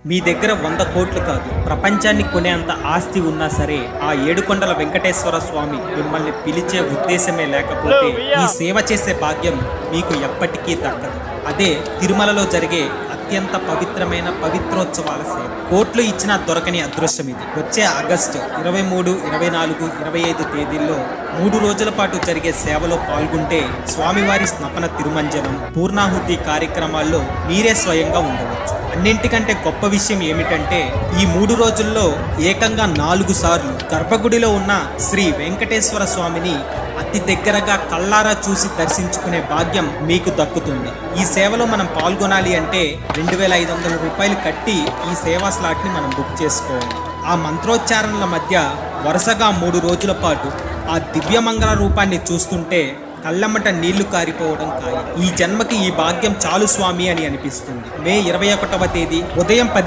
మీ దగ్గర 100 కోట్లు కాదు, ప్రపంచాన్ని కొనేంత ఆస్తి ఉన్నా సరే ఆ ఏడుకొండల వెంకటేశ్వర స్వామి మిమ్మల్ని పిలిచే ఉద్దేశమే లేకపోతే ఈ సేవ చేసే భాగ్యం మీకు ఎప్పటికీ దక్కదు. అదే తిరుమలలో జరిగే అత్యంత పవిత్రమైన పవిత్రోత్సవాల సేవ. కోట్లు ఇచ్చినా దొరకని అదృష్టం ఇది. వచ్చే ఆగస్టు 23, 24, 25 తేదీల్లో 3 రోజుల పాటు జరిగే సేవలో పాల్గొంటే స్వామివారి స్నపన తిరుమంజనం, పూర్ణాహుతి కార్యక్రమాల్లో మీరే స్వయంగా ఉండవచ్చు. అన్నింటికంటే గొప్ప విషయం ఏమిటంటే ఈ 3 రోజుల్లో ఏకంగా 4 సార్లు గర్భగుడిలో ఉన్న శ్రీ వెంకటేశ్వర స్వామిని అతి దగ్గరగా కళ్ళారా చూసి దర్శించుకునే భాగ్యం మీకు దక్కుతుంది. ఈ సేవలో మనం పాల్గొనాలి అంటే 2500 రూపాయలు కట్టి ఈ సేవా స్లాట్ని మనం బుక్ చేసుకోవాలి. ఆ మంత్రోచ్చారణల మధ్య వరుసగా 3 రోజుల పాటు ఆ దివ్యమంగళ రూపాన్ని చూస్తుంటే కళ్ళమ్మట నీళ్లు కారిపోవడం ఖాయం. ఈ జన్మకి ఈ భాగ్యం చాలు స్వామి అని అనిపిస్తుంది. మే 21వ తేదీ ఉదయం 10